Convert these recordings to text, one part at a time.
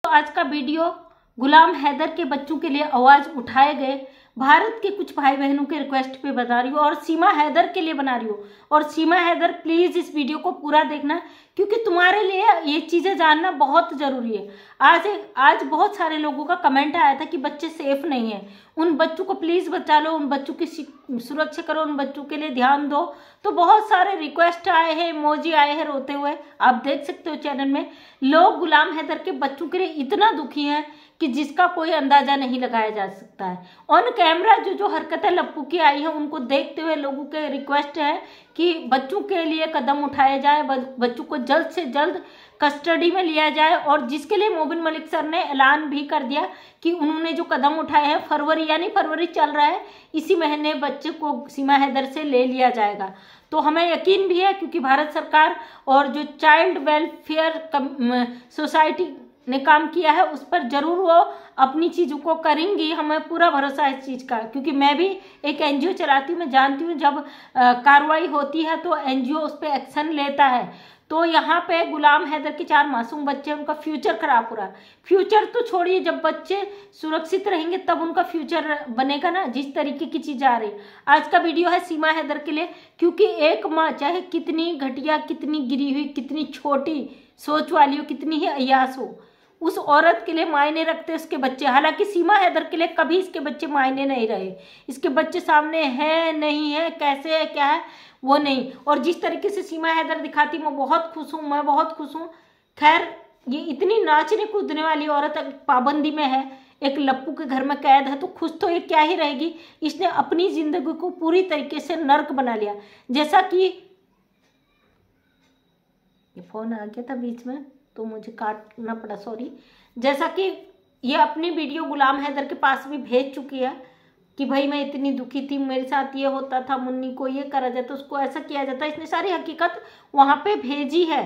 आज का वीडियो गुलाम हैदर के बच्चों के लिए आवाज उठाए गए भारत के कुछ भाई बहनों के रिक्वेस्ट पे बता रही हूँ और सीमा हैदर के लिए बना रही हूँ। और सीमा हैदर प्लीज इस वीडियो को पूरा देखना, क्योंकि तुम्हारे लिए ये चीजें जानना बहुत जरूरी है। आज बहुत सारे लोगों का कमेंट आया था कि बच्चे सेफ नहीं है, उन बच्चों को प्लीज बचा लो, उन बच्चों की सुरक्षा करो, उन बच्चों के लिए ध्यान दो। तो बहुत सारे रिक्वेस्ट आए हैं, इमोजी आए हैं रोते हुए, आप देख सकते हो चैनल में। लोग गुलाम हैदर के बच्चों के लिए इतना दुखी हैं कि जिसका कोई अंदाजा नहीं लगाया जा सकता है। ऑन कैमरा जो हरकतें लप्पू की आई है, उनको देखते हुए लोगों के रिक्वेस्ट है कि बच्चों के लिए कदम उठाया जाए, बच्चों को जल्द से जल्द कस्टडी में लिया जाए। और जिसके लिए मोबिन मलिक सर ने ऐलान भी कर दिया कि उन्होंने जो कदम उठाए हैं, फरवरी चल रहा है, इसी महीने बच्चे को सीमा हैदर से ले लिया जाएगा। तो हमें यकीन भी है, क्योंकि भारत सरकार और जो चाइल्ड वेलफेयर सोसाइटी ने काम किया है, उस पर जरूर वो अपनी चीज़ों को करेंगी। हमें पूरा भरोसा है इस चीज़ का, क्योंकि मैं भी एक एनजीओ चलाती हूँ, मैं जानती हूँ जब कार्रवाई होती है तो एनजीओ उस पर एक्शन लेता है। तो यहाँ पे गुलाम हैदर के 4 मासूम बच्चे, उनका फ्यूचर खराब हो रहा है। फ्यूचर तो छोड़िए, जब बच्चे सुरक्षित रहेंगे तब उनका फ्यूचर बनेगा ना, जिस तरीके की चीज़ आ रही। आज का वीडियो है सीमा हैदर के लिए, क्योंकि एक माँ चाहे कितनी घटिया, कितनी गिरी हुई, कितनी छोटी सोच वाली हो, कितनी ही अय्यास हो, उस औरत के लिए मायने रखते उसके बच्चे। हालांकि सीमा हैदर के लिए कभी इसके बच्चे मायने नहीं रहे, इसके बच्चे सामने हैं नहीं है, कैसे है क्या है वो नहीं। और जिस तरीके से सीमा हैदर दिखाती, मैं बहुत खुश हूँ। खैर, ये इतनी नाचने कूदने वाली औरत पाबंदी में है, एक लप्पू के घर में कैद है, तो खुश तो ये क्या ही रहेगी। इसने अपनी जिंदगी को पूरी तरीके से नर्क बना लिया। जैसा कि ये फोन आ गया था बीच में तो मुझे काटना पड़ा, सॉरी। जैसा कि ये अपनी वीडियो गुलाम हैदर के पास भी भेज चुकी है कि भाई मैं इतनी दुखी थी, मेरे साथ ये होता था, मुन्नी को ये करा जाता, उसको ऐसा किया जाता। इसने सारी हकीकत वहां पे भेजी है।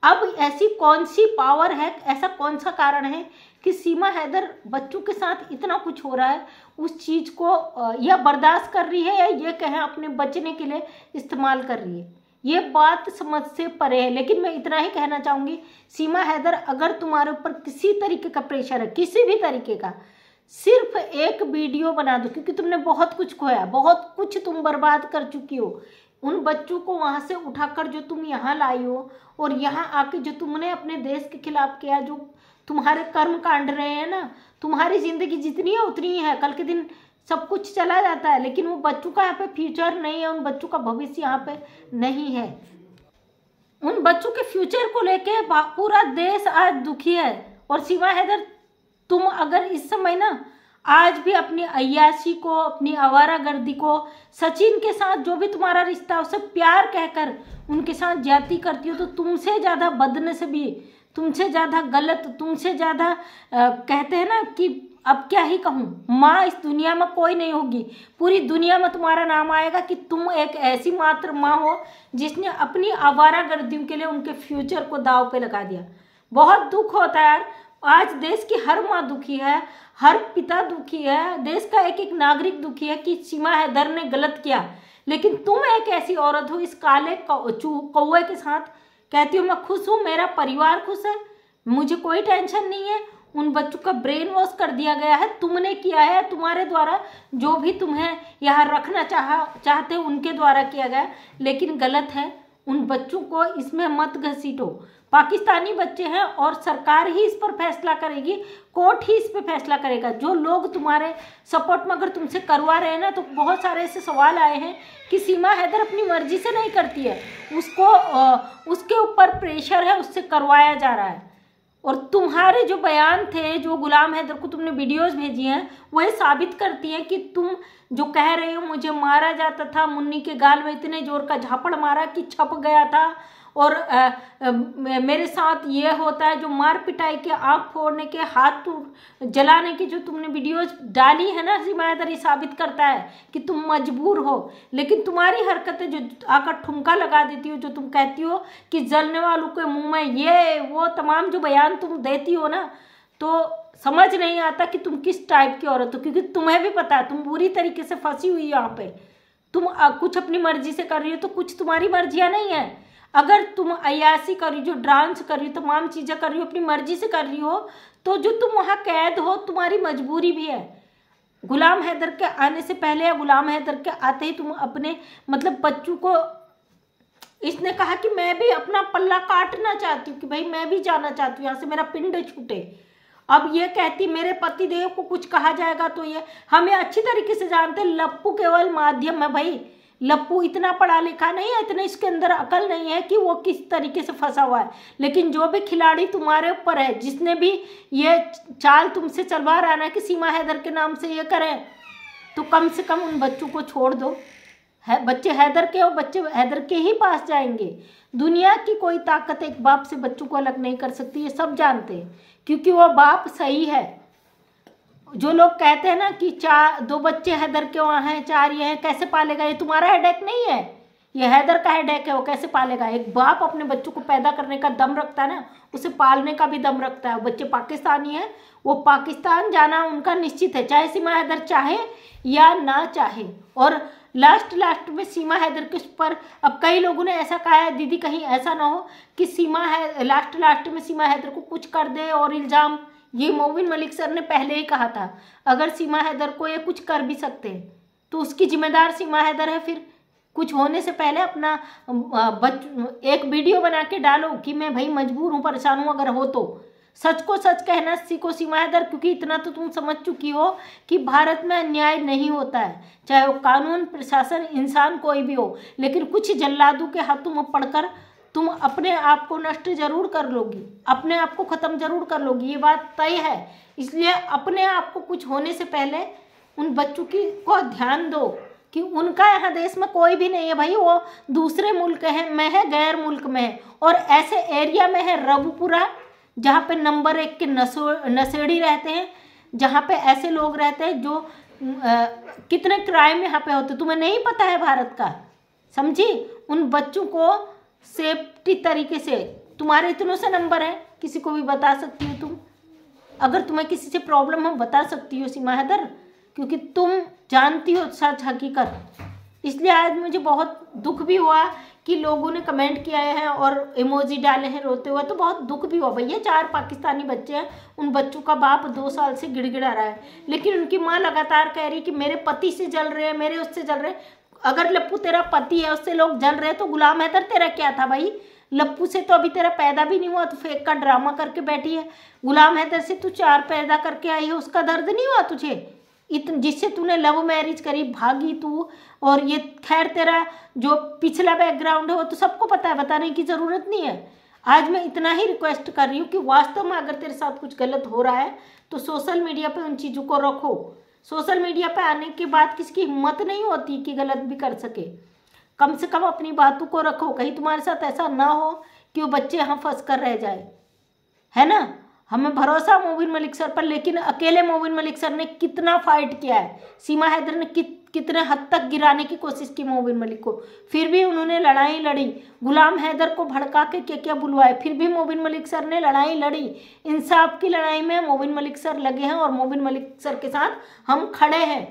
अब ऐसी कौन सी पावर है, ऐसा कौन सा कारण है कि सीमा हैदर बच्चों के साथ इतना कुछ हो रहा है, उस चीज को या बर्दाश्त कर रही है, या ये कहें अपने बचने के लिए इस्तेमाल कर रही है। ये बात समझ से परे है। लेकिन मैं इतना ही कहना चाहूंगी, सीमा हैदर, अगर तुम्हारे ऊपर किसी तरीके का प्रेशर है, किसी भी तरीके का, सिर्फ एक वीडियो बना दो, क्योंकि तुमने बहुत कुछ खोया, बहुत कुछ तुम बर्बाद कर चुकी हो। उन बच्चों को वहां से उठाकर जो तुम यहाँ लाई हो, और यहाँ आके जो तुमने अपने देश के खिलाफ किया, जो तुम्हारे कर्म कांड रहे हैं ना, तुम्हारी जिंदगी जितनी है उतनी है, कल के दिन सब कुछ चला जाता है, लेकिन वो बच्चों का यहाँ पे फ्यूचर नहीं है, उन बच्चों का भविष्य यहाँ पे नहीं है। उन बच्चों के फ्यूचर को लेके पूरा देश आज दुखी है। और सीमा हैदर, तुम अगर इस समय ना आज भी अपनी अय्याशी को, अपनी आवारागर्दी को, सचिन के साथ जो भी तुम्हारा रिश्ता उसे प्यार कहकर उनके साथ ज्यादती करती हो, तो तुमसे ज्यादा बदनसीबी, तुमसे ज्यादा गलत, तुमसे ज्यादा कहते हैं ना कि अब क्या ही कहूँ, माँ इस दुनिया में कोई नहीं होगी। पूरी दुनिया में तुम्हारा नाम आएगा कि तुम एक ऐसी मात्र माँ हो जिसने अपनी आवारागर्दियों के लिए उनके फ्यूचर को दाव पे लगा दिया। बहुत दुख होता है यार। आज देश की हर माँ दुखी है, हर पिता दुखी है, देश का एक एक नागरिक दुखी है कि सीमा हैदर ने गलत किया। लेकिन तुम एक ऐसी औरत हो, इस काले कौवे के साथ कहती हो मैं खुश हूँ, मेरा परिवार खुश है, मुझे कोई टेंशन नहीं है। उन बच्चों का ब्रेन वॉश कर दिया गया है, तुमने किया है, तुम्हारे द्वारा, जो भी तुम्हें यहाँ रखना चाहते हो उनके द्वारा किया गया, लेकिन गलत है। उन बच्चों को इसमें मत घसीटो। पाकिस्तानी बच्चे हैं और सरकार ही इस पर फैसला करेगी, कोर्ट ही इस पर फैसला करेगा। जो लोग तुम्हारे सपोर्ट में अगर तुमसे करवा रहे हैं ना, तो बहुत सारे ऐसे सवाल आए हैं कि सीमा हैदर अपनी मर्जी से नहीं करती है, उसके ऊपर प्रेशर है, उससे करवाया जा रहा है। और तुम्हारे जो बयान थे, जो गुलाम हैदर को तुमने वीडियोस भेजी हैं, वो ये साबित करती हैं कि तुम जो कह रहे हो मुझे मारा जाता था, मुन्नी के गाल में इतने जोर का झापड़ मारा कि छप गया था, और मेरे साथ ये होता है, जो मार पिटाई के, आँख फोड़ने के, हाथ जलाने की जो तुमने वीडियोस डाली है ना सीमा हैदर, ये साबित करता है कि तुम मजबूर हो। लेकिन तुम्हारी हरकतें जो आकर ठुमका लगा देती हो, जो तुम कहती हो कि जलने वालों के मुंह में ये वो तमाम जो बयान तुम देती हो ना, तो समझ नहीं आता कि तुम किस टाइप की औरत हो। क्योंकि तुम्हें भी पता है तुम बुरी तरीके से फंसी हुई यहाँ पे। तुम कुछ अपनी मर्जी से कर रही हो, तो कुछ तुम्हारी मर्जियाँ नहीं है। अगर तुम अय्यासी कर रही हो, जो डांस कर रही हो, तमाम चीज़ें कर रही हो, अपनी मर्जी से कर रही हो, तो जो तुम वहाँ कैद हो तुम्हारी मजबूरी भी है। गुलाम हैदर के आने से पहले या गुलाम हैदर के आते ही तुम अपने मतलब बच्चों को, इसने कहा कि मैं भी अपना पल्ला काटना चाहती हूँ, कि भाई मैं भी जाना चाहती हूँ यहाँ से, मेरा पिंड छूटे। अब ये कहती मेरे पति देव को कुछ कहा जाएगा तो ये हमें अच्छी तरीके से जानते हैं, लप्पू केवल माध्यम है भाई। लप्पू इतना पढ़ा लिखा नहीं है, इतना इसके अंदर अकल नहीं है कि वो किस तरीके से फंसा हुआ है। लेकिन जो भी खिलाड़ी तुम्हारे ऊपर है, जिसने भी ये चाल तुमसे चलवा रहा ना कि सीमा हैदर के नाम से ये करें, तो कम से कम उन बच्चों को छोड़ दो। है बच्चे हैदर के हो, बच्चे हैदर के ही पास जाएंगे। दुनिया की कोई ताकत एक बाप से बच्चों को अलग नहीं कर सकती, ये सब जानते हैं, क्योंकि वो बाप सही है। जो लोग कहते हैं ना कि 2 बच्चे हैदर के वहाँ हैं, 4 ये हैं, कैसे पालेगा, ये तुम्हारा हेडेक नहीं है, ये हैदर का हेडेक है। वो कैसे पालेगा? एक बाप अपने बच्चों को पैदा करने का दम रखता है ना, उसे पालने का भी दम रखता है। बच्चे पाकिस्तानी हैं, वो पाकिस्तान जाना उनका निश्चित है, चाहे सीमा हैदर चाहे या ना चाहे। और लास्ट में सीमा हैदर के ऊपर अब कई लोगों ने ऐसा कहा है, दीदी कहीं ऐसा ना हो कि सीमा है लास्ट में सीमा हैदर को कुछ कर दे और इल्ज़ाम, ये मोबिन मलिक सर ने पहले ही कहा था, अगर सीमा हैदर को ये कुछ कर भी सकते हैं तो उसकी जिम्मेदार सीमा हैदर है। फिर कुछ होने से पहले अपना एक वीडियो बना के डालो कि मैं भाई मजबूर हूँ, परेशान हूँ। अगर हो तो सच को सच कहना सीखो सीमा हैदर, क्योंकि इतना तो तुम समझ चुकी हो कि भारत में अन्याय नहीं होता है, चाहे वो कानून प्रशासन इंसान कोई भी हो। लेकिन कुछ जल्लादों के हाथों में पड़कर तुम अपने आप को नष्ट जरूर कर लोगी, अपने आप को ख़त्म जरूर कर लोगी, ये बात तय है। इसलिए अपने आप को कुछ होने से पहले उन बच्चों की को ध्यान दो कि उनका यहाँ देश में कोई भी नहीं है भाई, वो दूसरे मुल्क में है, गैर मुल्क में है। और ऐसे एरिया में है रबुपुरा, जहाँ पे नंबर 1 के नशेड़ी रहते हैं, जहाँ पे ऐसे लोग रहते हैं जो कितने क्राइम यहाँ पे होते, तुम्हें नहीं पता है भारत का, समझी। उन बच्चों को सेफ्टी तरीके से, तुम्हारे इतनों से नंबर है, किसी को भी बता सकती हो तुम, अगर तुम्हें किसी से प्रॉब्लम हो बता सकती हो सीमा हैदर, क्योंकि तुम जानती हो सच हकीकत। इसलिए आज मुझे बहुत दुख भी हुआ कि लोगों ने कमेंट किया है और इमोजी डाले हैं रोते हुए, तो बहुत दुख भी हुआ। भैया 4 पाकिस्तानी बच्चे हैं, उन बच्चों का बाप 2 साल से गिड़गिड़ा रहा है, लेकिन उनकी माँ लगातार कह रही कि मेरे पति से जल रहे हैं, मेरे उससे जल रहे हैं। अगर लप्पू तेरा पति है, उससे लोग जल रहे हैं, तो गुलाम हैदर तेरा क्या था भाई? लप्पू से तो अभी तेरा पैदा भी नहीं हुआ, तो फेक का ड्रामा करके बैठी है। गुलाम हैदर से तू 4 पैदा करके आई है, उसका दर्द नहीं हुआ तुझे? जिससे तूने लव मैरिज करी, भागी तू। और ये खैर तेरा जो पिछला बैकग्राउंड है वो तो सबको पता है, बताने की ज़रूरत नहीं है। आज मैं इतना ही रिक्वेस्ट कर रही हूँ कि वास्तव में अगर तेरे साथ कुछ गलत हो रहा है तो सोशल मीडिया पे उन चीज़ों को रखो। सोशल मीडिया पे आने के बाद किसकी हिम्मत नहीं होती कि गलत भी कर सके। कम से कम अपनी बातों को रखो, कहीं तुम्हारे साथ ऐसा ना हो कि वो बच्चे यहाँ फंस कर रह जाए, है ना। हमें भरोसा मोबिन मलिक सर पर, लेकिन अकेले मोबिन मलिक सर ने कितना फाइट किया है, सीमा हैदर ने कितने हद तक गिराने की कोशिश की मोबिन मलिक को, फिर भी उन्होंने लड़ाई लड़ी। गुलाम हैदर को भड़का के क्या बुलवाए, फिर भी मोबिन मलिक सर ने लड़ाई लड़ी। इंसाफ की लड़ाई में मोबिन मलिक सर लगे हैं और मोबिन मलिक सर के साथ हम खड़े हैं।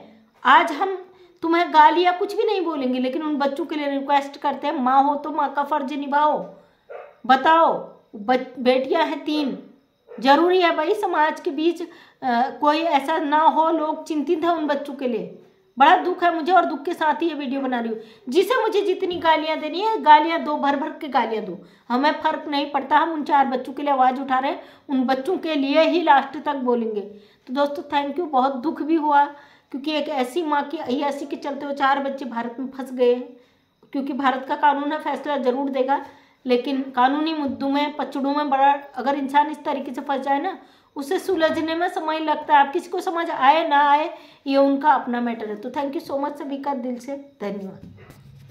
आज हम तुम्हें गालियाँ कुछ भी नहीं बोलेंगे, लेकिन उन बच्चों के लिए रिक्वेस्ट करते हैं, माँ हो तो माँ का फर्ज निभाओ। बताओ, बेटियां हैं 3, जरूरी है भाई समाज के बीच कोई ऐसा ना हो, लोग चिंतित हैं उन बच्चों के लिए। बड़ा दुख है मुझे और दुख के साथ ही ये वीडियो बना रही हूँ। जिसे मुझे जितनी गालियाँ देनी है गालियाँ दो, भर भर के गालियाँ दो, हमें फ़र्क नहीं पड़ता। हम उन 4 बच्चों के लिए आवाज़ उठा रहे हैं, उन बच्चों के लिए ही लास्ट तक बोलेंगे। तो दोस्तों थैंक यू, बहुत दुख भी हुआ क्योंकि एक ऐसी माँ की अय्यासी के चलते वो 4 बच्चे भारत में फंस गए हैं। क्योंकि भारत का कानून है, फैसला जरूर देगा, लेकिन कानूनी मुद्दों में, पचड़ों में बड़ा अगर इंसान इस तरीके से फंस जाए ना, उसे सुलझने में समय लगता है। आप किसी को समझ आए ना आए ये उनका अपना मैटर है। तो थैंक यू सो मच, सभी का दिल से धन्यवाद।